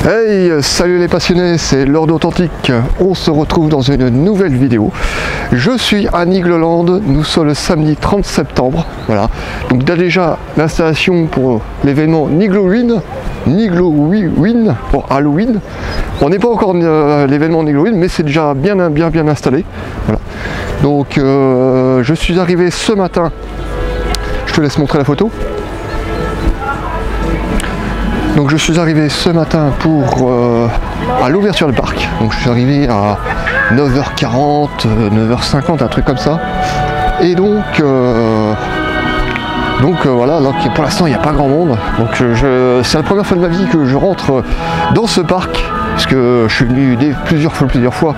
Hey, salut les passionnés, c'est Lord Authentique. On se retrouve dans une nouvelle vidéo. Je suis à Nigloland, nous sommes le samedi 30 septembre. Voilà, donc déjà l'installation pour l'événement Niglowin pour Halloween. On n'est pas encore l'événement Niglowin, mais c'est déjà bien installé. Voilà. Donc je suis arrivé ce matin. Je te laisse montrer la photo. Donc je suis arrivé ce matin pour à l'ouverture du parc. Donc je suis arrivé à 9h40, 9h50, un truc comme ça. Et donc voilà, donc pour l'instant il n'y a pas grand monde. Donc c'est la première fois de ma vie que je rentre dans ce parc, parce que je suis venu plusieurs fois,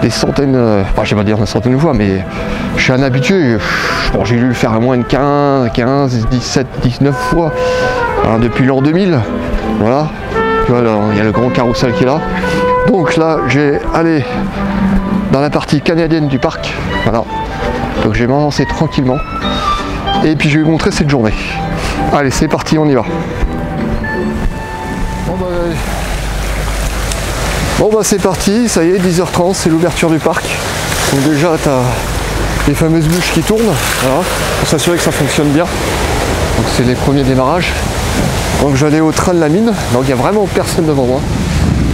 des centaines, enfin je vais pas dire une centaine de fois, mais je suis un habitué. Bon, j'ai dû le faire à moins de 15, 17, 19 fois. Hein, depuis l'an 2000, voilà, tu vois, il y a le grand carrousel qui est là. Donc là, j'ai allé dans la partie canadienne du parc, voilà. Donc je vais m'avancer tranquillement et puis je vais vous montrer cette journée. Allez, c'est parti, on y va. Bon bah c'est parti, ça y est, 10h30, c'est l'ouverture du parc. Donc déjà, tu as les fameuses bûches qui tournent, voilà, pour s'assurer que ça fonctionne bien. Donc c'est les premiers démarrages. Donc j'allais au train de la mine, donc il n'y a vraiment personne devant moi,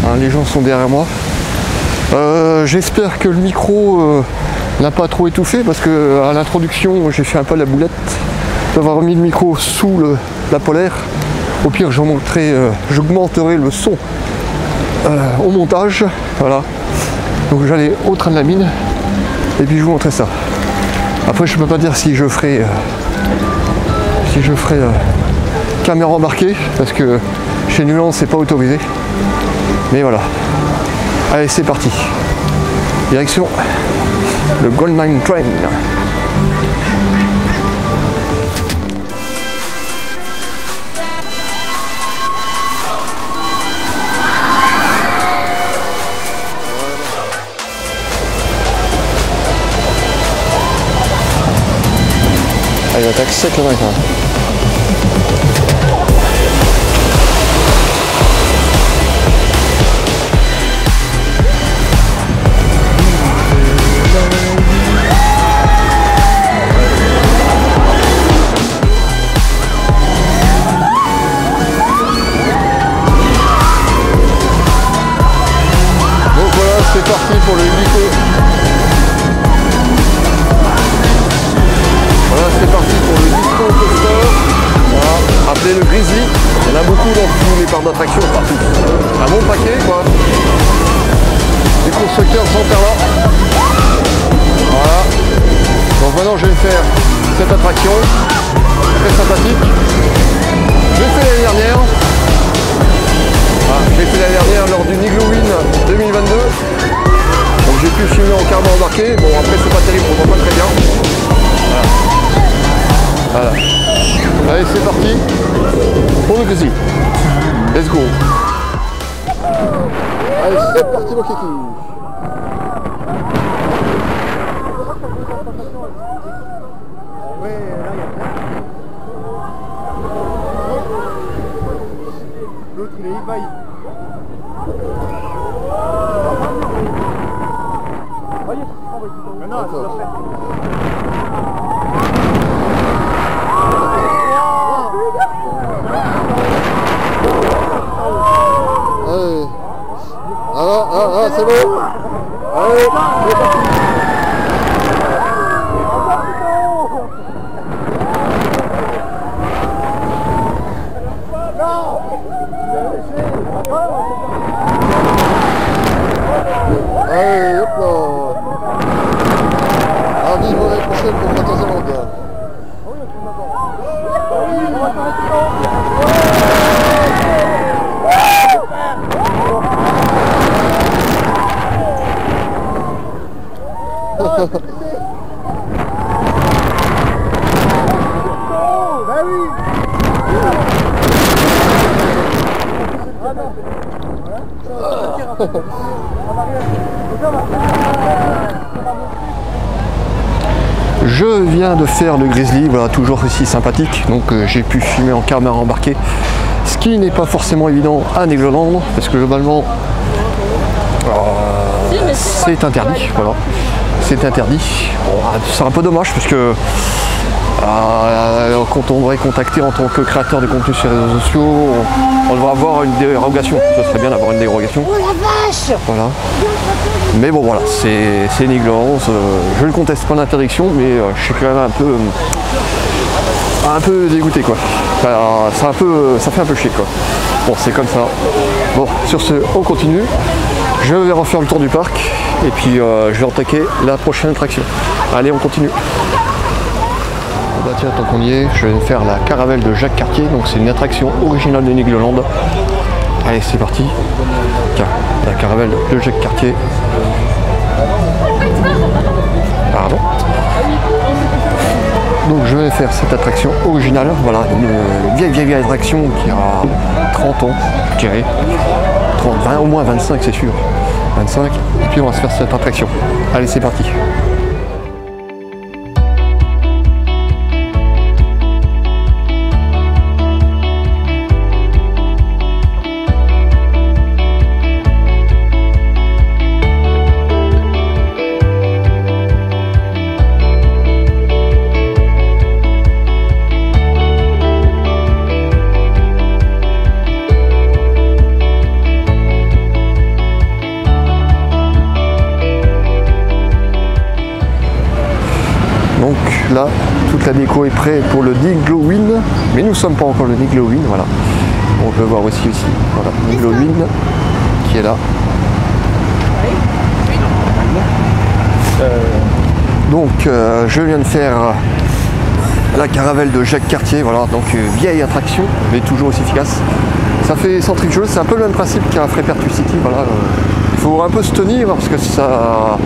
hein, les gens sont derrière moi. J'espère que le micro n'a pas trop étouffé, parce que à l'introduction j'ai fait un peu la boulette d'avoir mis le micro sous la polaire. Au pire j'augmenterai le son au montage, voilà. Donc j'allais au train de la mine et puis je vous montrer ça. Après je peux pas dire si je ferai caméra embarquée, parce que chez Nuland c'est pas autorisé, mais voilà. Allez, c'est parti, direction le Gold Mine Train. Allez, il attaque sec le mec, hein. C'est parti pour le hélico. Voilà, c'est parti pour le hélico coaster. Voilà, appelé le Grizzly. Il y en a beaucoup dans tous les parcs d'attractions partout. Un bon paquet quoi. Les constructeurs sont par là. Voilà. Donc maintenant je vais faire cette attraction. Très sympathique. Je l'ai fait l'année dernière. Je l'ai fait l'année dernière lors du Niglowin 2022. Donc j'ai pu filmer en caméra embarquée. Bon après c'est pas terrible, on voit pas très bien. Voilà. Allez, c'est parti pour le Grizzly. Let's go. Allez, c'est parti mon kiki. L'autre il est ébahi. Ah, c'est bon. Allez, c'est parti. Allez, hop là. À vivre l'année prochaine pour Fantasyland. Je viens de faire le Grizzly, voilà, toujours aussi sympathique, donc j'ai pu filmer en caméra embarquée. ce qui n'est pas forcément évident à Nigloland, parce que globalement c'est interdit, voilà. C'est interdit. Bon, c'est un peu dommage parce que quand on devrait contacter en tant que créateur de contenu sur les réseaux sociaux, on devrait avoir une dérogation. Ce serait bien d'avoir une dérogation. Oh la vache! Voilà. Mais bon voilà, c'est Nigloland. Je ne conteste pas l'interdiction, mais je suis quand même un peu dégoûté quoi. Ça fait un peu chier quoi. Bon, c'est comme ça. Bon, sur ce, on continue. Je vais refaire le tour du parc et puis je vais attaquer la prochaine attraction. Allez, on continue. Bah tiens, tant qu'on y est, je vais faire la caravelle de Jacques Cartier. Donc c'est une attraction originale de Nigloland. Allez, c'est parti. Tiens, la caravelle de Jacques Cartier. Pardon. Donc je vais faire cette attraction originale. Voilà, une vieille attraction qui a 30 ans, je dirais. 30, 20, au moins 25, c'est sûr. 25. Et puis on va se faire cette attraction. Allez, c'est parti. Donc là, toute la déco est prête pour le Niglowin, mais nous ne sommes pas encore le Niglowin, voilà. On peut voir aussi ici, voilà, Niglowin qui est là. Donc je viens de faire la caravelle de Jacques Cartier, voilà, donc vieille attraction, mais toujours aussi efficace. Ça fait centrifugeuse, c'est un peu le même principe qu'un Freipertus City, voilà. Il faut un peu se tenir parce que ça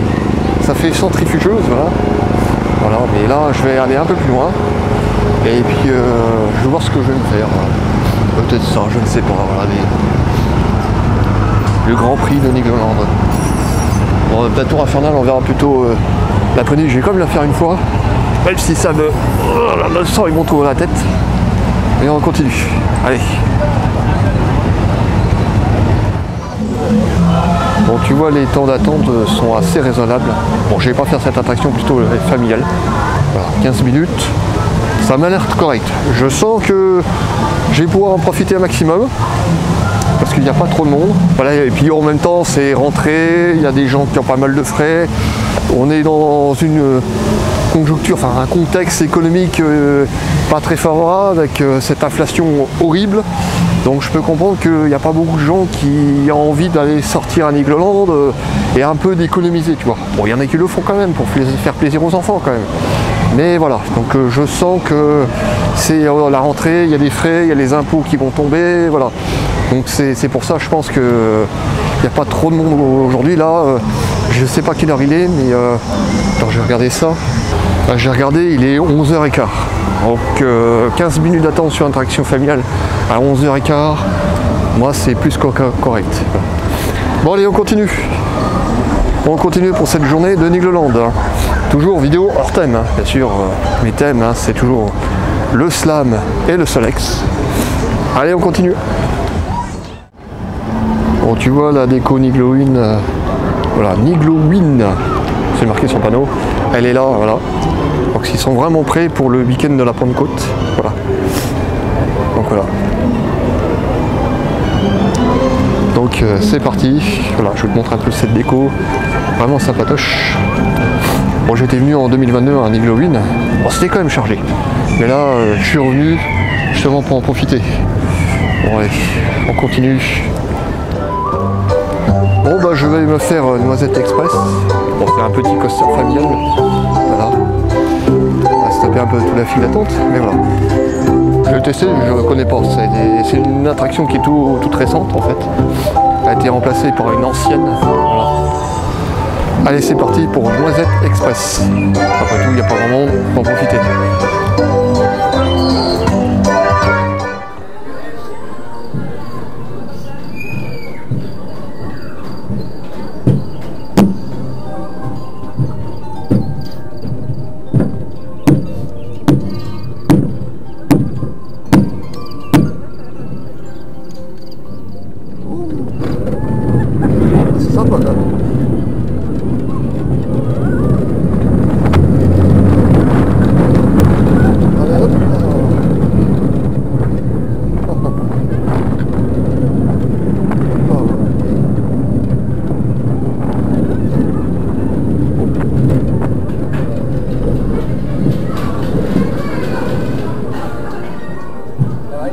fait centrifugeuse, voilà. Voilà, mais là je vais aller un peu plus loin et puis je vais voir ce que je vais me faire. Peut-être ça, je ne sais pas. Voilà, le Grand Prix de Nigloland. Bon, la tour infernale, on verra plutôt l'après-midi. Je vais quand même la faire une fois, même si ça me. Oh là, le sang il monte à la tête. Et on continue. Allez. Bon, tu vois, les temps d'attente sont assez raisonnables. Bon, je vais pas faire cette attraction, plutôt familiale. Voilà, 15 minutes. Ça m'a l'air correct. Je sens que je vais pouvoir en profiter un maximum. Parce qu'il n'y a pas trop de monde. Voilà, et puis en même temps, c'est rentré. Il y a des gens qui ont pas mal de frais. On est dans une conjoncture, enfin un contexte économique pas très favorable avec cette inflation horrible. Donc je peux comprendre qu'il n'y a pas beaucoup de gens qui ont envie d'aller sortir à Nigloland et un peu d'économiser, tu vois. Bon, il y en a qui le font quand même pour faire plaisir aux enfants quand même. Mais voilà, donc je sens que c'est la rentrée, il y a des frais, il y a les impôts qui vont tomber, voilà. Donc c'est pour ça, je pense qu'il n'y a pas trop de monde aujourd'hui là. Je ne sais pas quelle heure il est, mais attends, je vais regarder ça. J'ai regardé, il est 11h15. Donc 15 minutes d'attente sur interaction familiale à 11h15. Moi, c'est plus que correct. Bon, allez, on continue. On continue pour cette journée de Nigloland. Toujours vidéo hors thème, hein. Bien sûr. Mes thèmes, hein, c'est toujours le slam et le solex. Allez, on continue. Bon, tu vois la déco Niglowin. Voilà, Niglowin. C'est marqué sur le panneau. Elle est là, voilà. Donc ils sont vraiment prêts pour le week-end de la Pentecôte. Voilà. Donc voilà. Donc c'est parti. Voilà, je vous montre un peu cette déco. Vraiment sympatoche. Bon, j'étais venu en 2022 à Niglowin. Bon, c'était quand même chargé. Mais là, je suis revenu justement pour en profiter. Bon allez, on continue. Bon bah je vais me faire Noisette Express. Bon, c'est un petit coaster familial. Voilà. On va se taper un peu toute la file d'attente, mais voilà. Je vais tester, je ne connais pas. C'est une attraction qui est toute récente en fait. Elle a été remplacée par une ancienne. Voilà. Allez, c'est parti pour Noisette Express. Après tout, il n'y a pas grand monde, on va en profiter.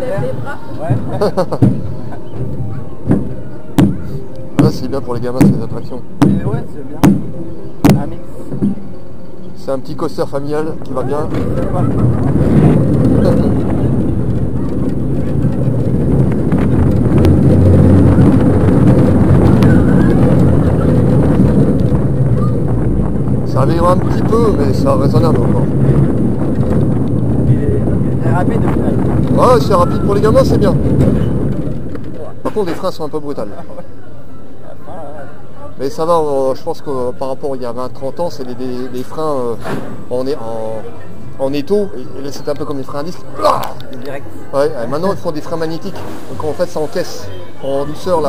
lève les bras. Ouais. Là, c'est bien pour les gamins, ces attractions. Ouais, c'est bien. Un mix. C'est un petit coaster familial qui va bien. Ça vire un petit peu, mais c'est raisonnable encore. Il est rapide au final. Ouais, c'est rapide pour les gamins, c'est bien. Par contre, les freins sont un peu brutales. Mais ça va, je pense que par rapport à il y a 20-30 ans, c'est des freins en étau, et là c'est un peu comme les freins à disque. Direct. Ouais, maintenant ils font des freins magnétiques, donc en fait ça encaisse en douceur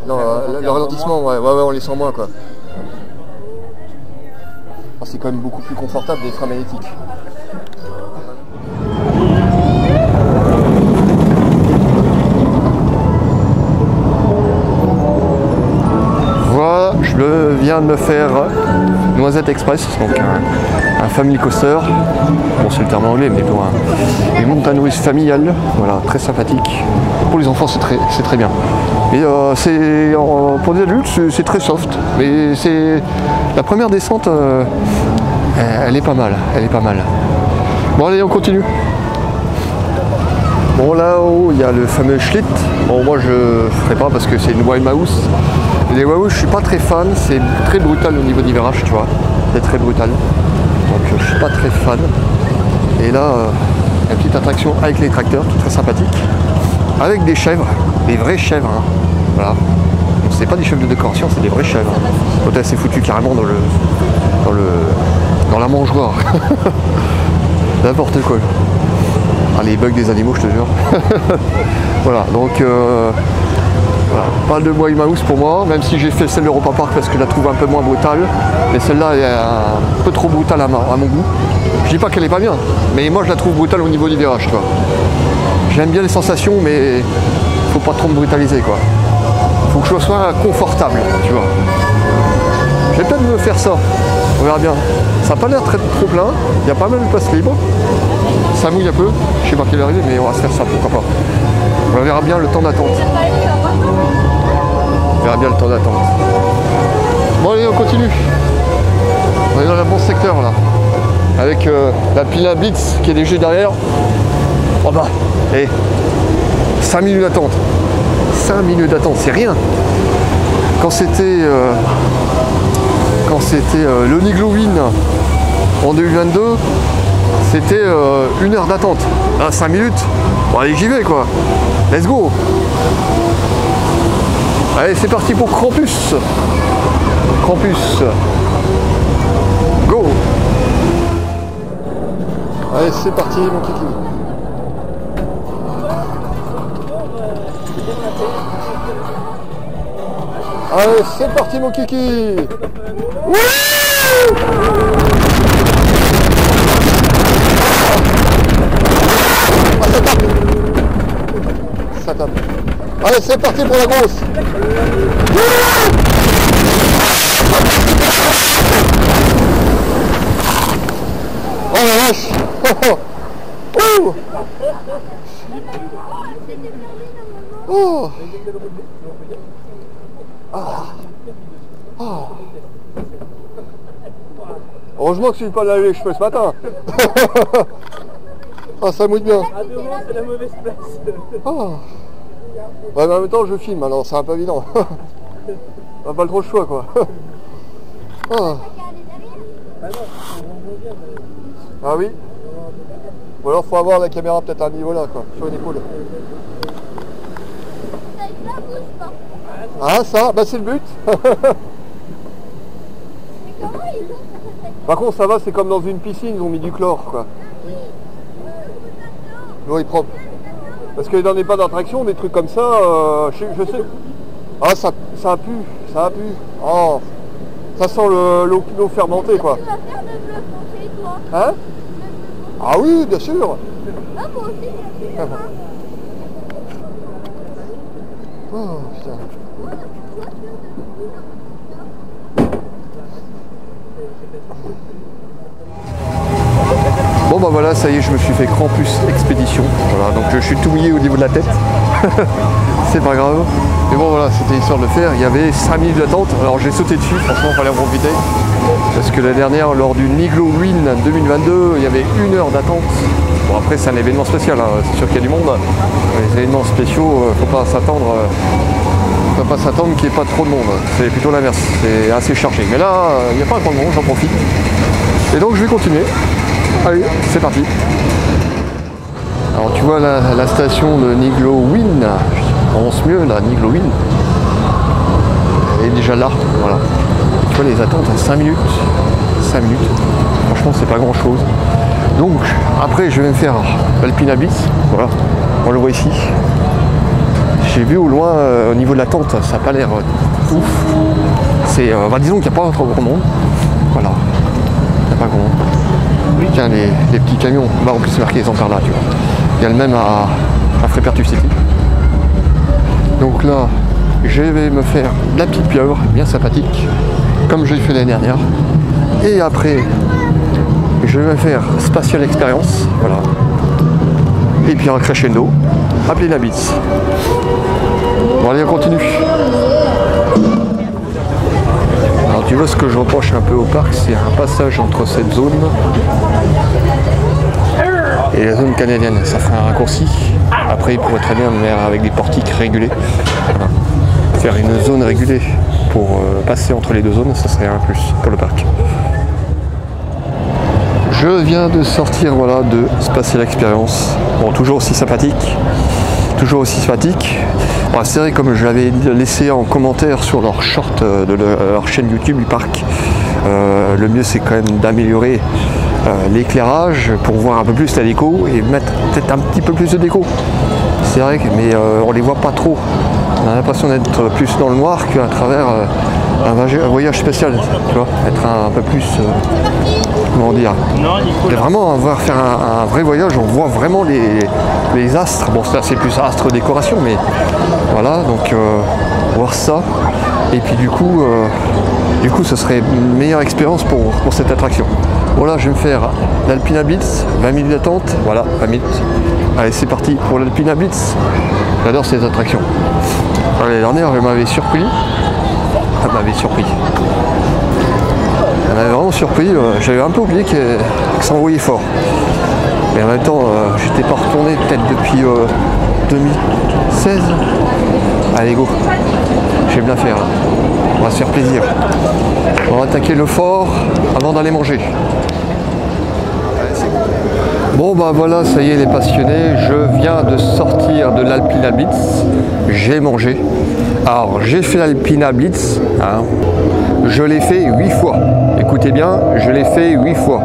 le ralentissement, ouais, on les sent moins quoi. Ah, c'est quand même beaucoup plus confortable des freins magnétiques. Voilà, je viens de me faire Noisette Express, donc un family coaster. Bon, c'est le terme anglais, mais pour une montagne russe familiale, voilà, très sympathique. Pour les enfants, c'est très bien. Et pour les adultes, c'est très soft. Mais c'est la première descente, elle est pas mal, Bon, allez, on continue. Bon, là-haut, il y a le fameux Schlitt. Bon, moi, je ferai pas parce que c'est une Wild Mouse. Les Wild Mouse, je suis pas très fan. C'est très brutal au niveau du virage, tu vois. C'est très brutal. Donc, je suis pas très fan. Et là, une petite attraction avec les tracteurs, qui est très sympathique. Avec des chèvres, des vraies chèvres. Hein. Voilà. Donc, c'est pas des chèvres de décoration, c'est des vraies chèvres. Hein. L'hôtel s'est foutu carrément dans la mangeoire. N'importe quoi. Ah, les bugs des animaux, je te jure. Voilà, donc voilà, pas de Wild Mouse pour moi, même si j'ai fait celle d'Europa Park parce que je la trouve un peu moins brutale. Mais celle-là est un peu trop brutale à mon goût. Je dis pas qu'elle est pas bien, mais moi je la trouve brutale au niveau du virage, tu vois. J'aime bien les sensations, mais faut pas trop me brutaliser, quoi. Faut que je sois confortable, tu vois. Je vais peut-être me faire ça, on verra bien. Ça n'a pas l'air trop plein, il y a pas mal de place libre. Ça mouille un peu, je sais pas quelle heure il est, mais on va se faire ça, pourquoi pas. On verra bien le temps d'attente. On verra bien le temps d'attente. Bon allez, on continue. On est dans un bon secteur là. Avec la pile à Beats qui est déjà derrière. Oh bah, et 5 minutes d'attente. 5 minutes d'attente, c'est rien. Quand c'était le Niglowin en 2022, c'était 1 heure d'attente. Là, 5 minutes, bon allez, j'y vais quoi. Let's go. Allez, c'est parti pour Krampus. Krampus. Go. Allez, c'est parti mon kiki. Allez, c'est parti mon kiki. Wouh. Ça tape. Allez, c'est parti pour la grosse. Oh la vache. Oh. Oh. Ah. Ah. Heureusement que je ne suis pas lavé les cheveux ce matin. Ah, ça mouille bien. À demain, c'est la mauvaise place. Ah. Ouais, mais en même temps, je filme, alors c'est un peu évident. On n'a pas trop le choix, quoi. Ah. Ah oui. Ou alors, faut avoir la caméra peut-être à un niveau là, quoi, sur une épaule. Ah, ça, bah c'est le but. Par contre, ça va, c'est comme dans une piscine, ils ont mis du chlore, quoi. L'eau est propre. Parce que dans les pas d'attraction, des trucs comme ça, je sais. Ah, ça pue, ça pue. Oh, ça sent l'eau fermentée, quoi. Tu vas faire de bleu foncé, toi? Hein? Ah oui, bien sûr. Ah, moi aussi, bien sûr. Oh, putain. Bon bah voilà, ça y est, je me suis fait Campus Expédition. Voilà, donc je suis tout mouillé au niveau de la tête. C'est pas grave. Mais bon voilà, c'était histoire de le faire. Il y avait 5 minutes d'attente. Alors j'ai sauté dessus, franchement il fallait en profiter. Parce que l'année dernière, lors du Niglowind 2022, il y avait 1 heure d'attente. Bon après c'est un événement spécial, hein. C'est sûr qu'il y a du monde. Les événements spéciaux, faut pas s'attendre qu'il n'y ait pas trop de monde. C'est plutôt l'inverse, c'est assez chargé. Mais là, il n'y a pas trop de monde, j'en profite. Et donc je vais continuer. Allez, c'est parti. Alors tu vois la station de Niglowind, je prononce mieux la Niglowind. Elle est déjà là, voilà. Tu vois les attentes à 5 minutes. 5 minutes. Franchement c'est pas grand chose. Donc après je vais me faire l'Alpina Blitz. Voilà, on le voit ici. J'ai vu au loin au niveau de l'attente, ça n'a pas l'air ouf. C'est, disons qu'il n'y a pas trop grand monde. Voilà. Il n'y a pas grand monde. Tiens les petits camions, bah en plus c'est marqué les ampères là, tu vois. Il y a le même à Frépertus City. Donc là, je vais me faire la petite pieuvre, bien sympathique, comme j'ai fait l'année dernière. Et après, je vais me faire Spatial Experience, voilà. Et puis un crescendo, appelé la Blitz. Bon allez, on continue. Alors tu vois ce que je reproche un peu au parc, c'est un passage entre cette zone et la zone canadienne. Ça ferait un raccourci. Après il pourrait très bien venir avec des portiques régulés. Voilà. Faire une zone régulée pour passer entre les deux zones, ça serait un plus pour le parc. Je viens de sortir voilà, de Spatial Experience. Bon, toujours aussi sympathique. Toujours aussi sympathique. Bon, c'est vrai, comme je l'avais laissé en commentaire sur leur short de leur chaîne YouTube du parc, le mieux c'est quand même d'améliorer l'éclairage pour voir un peu plus la déco et mettre peut-être un petit peu plus de déco. C'est vrai, mais on les voit pas trop. On a l'impression d'être plus dans le noir qu'à travers un voyage spécial, tu vois, être un peu plus, comment dire, vraiment faire un vrai voyage, on voit vraiment les astres. Bon, ça c'est plus astre décoration, mais voilà, donc voir ça. Et puis du coup, ce serait une meilleure expérience pour cette attraction. Voilà, je vais me faire l'Alpina Blitz, 20 minutes d'attente, voilà, 20 minutes. Allez, c'est parti pour l'Alpina Blitz. J'adore ces attractions. L'année dernière, elle m'avait surpris. Elle m'avait surpris. Elle m'avait vraiment surpris. J'avais un peu oublié que ça envoyait fort. Mais en même temps, j'étais pas retourné peut-être depuis 2016. Allez, go. Je vais bien faire. On va se faire plaisir. On va attaquer le fort avant d'aller manger. Bon bah voilà, ça y est les passionnés, je viens de sortir de l'Alpina Blitz, j'ai mangé. Alors j'ai fait l'Alpina Blitz, hein. Je l'ai fait 8 fois. Écoutez bien, je l'ai fait 8 fois.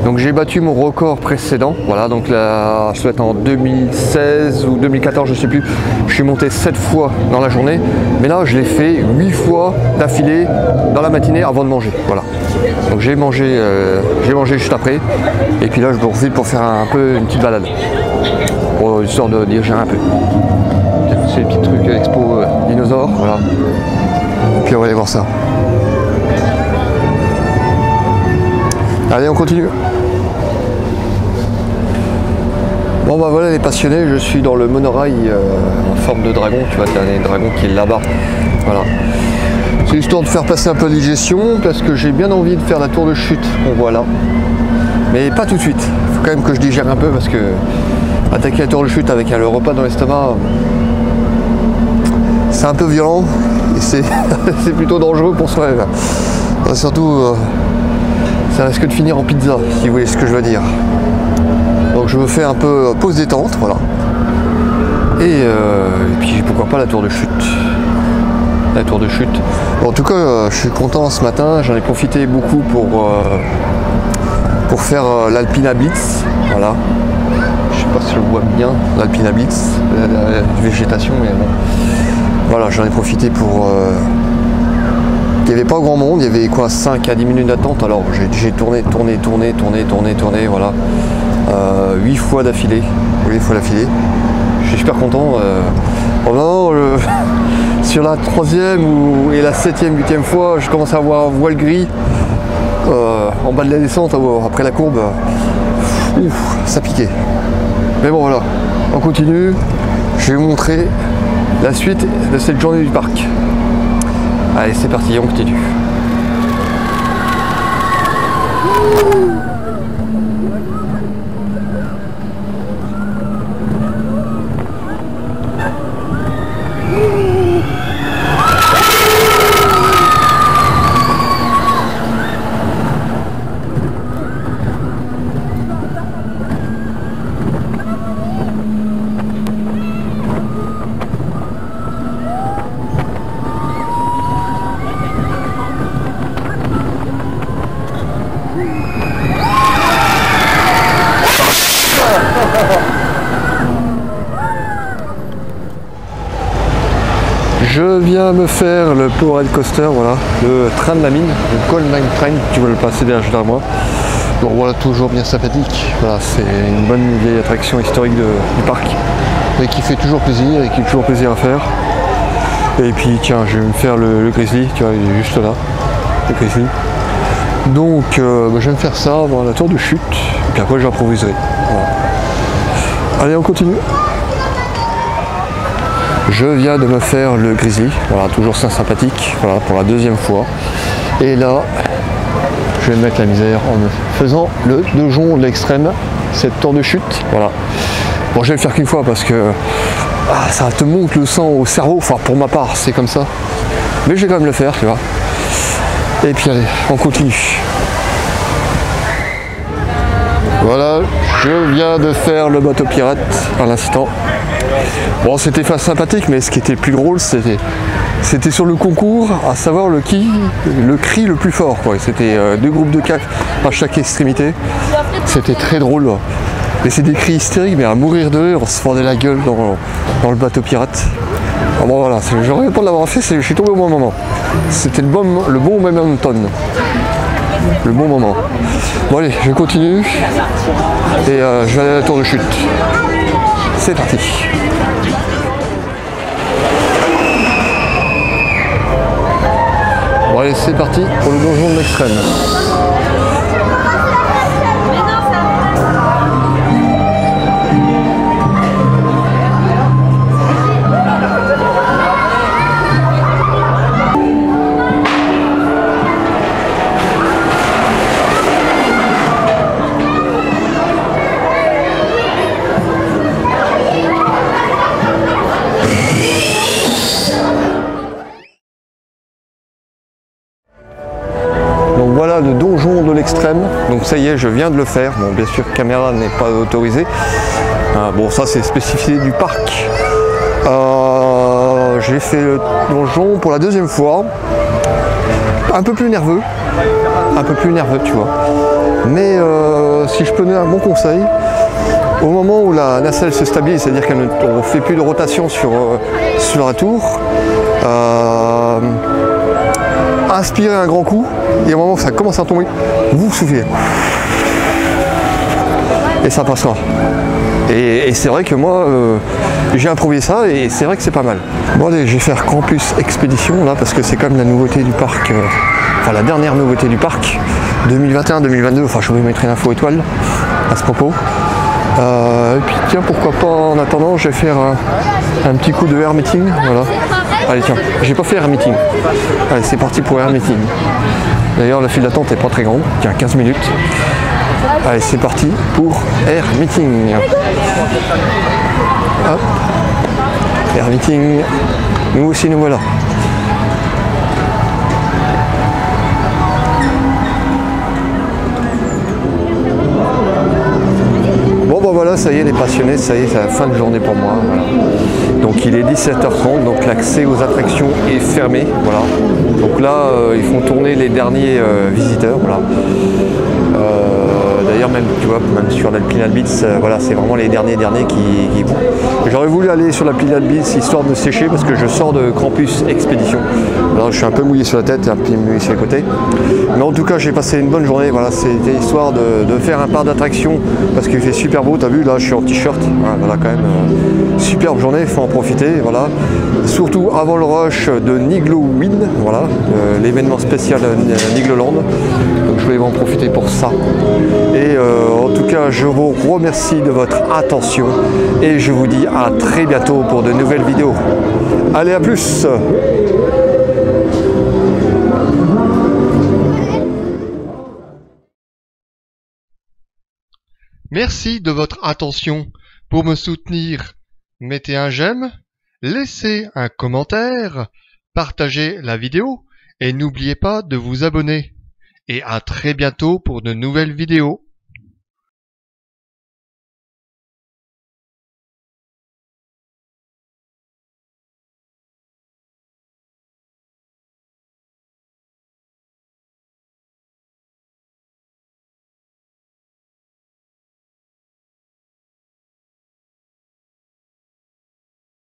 Donc j'ai battu mon record précédent, voilà, donc là, je dois être en 2016 ou 2014, je sais plus. Je suis monté 7 fois dans la journée, mais là je l'ai fait 8 fois d'affilée dans la matinée avant de manger, voilà. Donc j'ai mangé juste après, et puis là je me profite pour faire un peu une petite balade, pour histoire de digérer un peu. C'est les petits trucs expo dinosaures, voilà. Et puis on va aller voir ça. Allez, on continue. Bon bah voilà les passionnés, je suis dans le monorail en forme de dragon, tu vois, il y a un dragon qui est là-bas. Voilà. C'est histoire de faire passer un peu de digestion parce que j'ai bien envie de faire la tour de chute qu'on voit là. Mais pas tout de suite. Il faut quand même que je digère un peu parce que attaquer la tour de chute avec le repas dans l'estomac, c'est un peu violent et c'est plutôt dangereux pour soi-même. Surtout, ça risque de finir en pizza, si vous voyez ce que je veux dire. Donc je me fais un peu pause détente, voilà. Et puis pourquoi pas la tour de chute. La tour de chute. Bon, en tout cas, je suis content ce matin. J'en ai profité beaucoup pour faire l'Alpina Blitz. Voilà. Je sais pas si je le vois bien, l'Alpina Blitz, la végétation, mais bon. Voilà, j'en ai profité pour. Il n'y avait pas grand monde, il y avait quoi, 5 à 10 minutes d'attente. Alors j'ai tourné, voilà. 8 fois d'affilée. 8 fois d'affilée. Je suis super content. Vraiment, sur la 3e et la 7e, 8e fois, je commence à avoir un voile gris en bas de la descente, après la courbe. Ouf, ça piquait. Mais bon voilà, on continue. Je vais vous montrer la suite de cette journée du parc. Allez, c'est parti, on continue. Je viens me faire le Power Coaster, voilà, le train de la mine, le Coal Mine Train, tu veux le passer derrière moi. Donc voilà, toujours bien sympathique. Voilà, c'est une bonne vieille attraction historique du parc, et qui fait toujours plaisir et qui est toujours plaisir à faire. Et puis tiens, je vais me faire le Grizzly, tu vois, il est juste là, le Grizzly. Donc je vais me faire ça avant la tour de chute, et puis après j'improviserai. Voilà. Allez, on continue. Je viens de me faire le Grizzly, voilà, toujours sympathique, voilà, pour la deuxième fois. Et là, je vais me mettre la misère en me faisant le donjon de l'extrême, cette tour de chute, voilà. Bon, je vais le faire qu'une fois parce que ça te monte le sang au cerveau, enfin pour ma part, c'est comme ça. Mais je vais quand même le faire, tu vois. Et puis allez, on continue. Voilà, je viens de faire le bateau pirate à l'instant. Bon, c'était sympathique, mais ce qui était le plus drôle, c'était sur le concours, à savoir le cri le plus fort. C'était 2 groupes de 4 à chaque extrémité. C'était très drôle. Et c'est des cris hystériques, mais à mourir de rire, on se fendait la gueule dans le bateau pirate. Alors bon, voilà, je regrette pas de l'avoir fait, je suis tombé au bon moment. C'était le bon momentum. Le bon moment. Bon allez, je continue. Et je vais aller à la tour de chute. C'est parti. Bon allez, c'est parti pour le donjon de l'extrême. Voilà le donjon de l'extrême, donc ça y est, je viens de le faire. Bon, bien sûr, caméra n'est pas autorisée. Bon, ça c'est spécificité du parc. J'ai fait le donjon pour la deuxième fois. Un peu plus nerveux, tu vois. Mais si je peux donner un bon conseil, au moment où la nacelle se stabilise, c'est-à-dire qu'on ne fait plus de rotation sur la tour, inspirez un grand coup, et au moment où ça commence à tomber, vous soufflez. Et ça passera. Et c'est vrai que moi, j'ai improvisé ça, et c'est vrai que c'est pas mal. Bon allez, je vais faire Campus Expédition, là, parce que c'est quand même la nouveauté du parc, enfin la dernière nouveauté du parc, 2021-2022, enfin je vous mettrai l'info étoile à ce propos. Et puis tiens, pourquoi pas, en attendant, je vais faire un petit coup de air meeting, voilà. Allez tiens, j'ai pas fait air meeting. Allez, c'est parti pour air meeting. D'ailleurs, la file d'attente est pas très grande, tiens, 15 minutes. Allez, c'est parti pour air meeting. Hop. Air meeting. Nous aussi, nous voilà. Bon bah voilà, ça y est les passionnés, ça y est, c'est la fin de journée pour moi. Voilà. Donc il est 17h30, donc l'accès aux attractions est fermé. Voilà. Donc là, ils font tourner les derniers visiteurs. Voilà. D'ailleurs même, tu vois, même sur l'Alpine Beats, voilà, c'est vraiment les derniers qui vont. J'aurais voulu voulu aller sur l'appli d'Albis histoire de sécher parce que je sors de Campus Expédition. Alors, je suis un peu mouillé sur la tête et un peu mouillé sur les côtés. Mais en tout cas, j'ai passé une bonne journée. Voilà, c'était histoire de faire un parc d'attractions parce qu'il fait super beau. T'as vu, là, je suis en t-shirt. Voilà, quand même, superbe journée, il faut en profiter. Voilà. Surtout avant le rush de Niglowin, voilà, l'événement spécial Nigloland. Donc, je voulais en profiter pour ça. Et en tout cas, je vous remercie de votre attention et je vous dis à très bientôt pour de nouvelles vidéos. Allez, à plus! Merci de votre attention. Pour me soutenir, mettez un j'aime, laissez un commentaire, partagez la vidéo et n'oubliez pas de vous abonner. Et à très bientôt pour de nouvelles vidéos.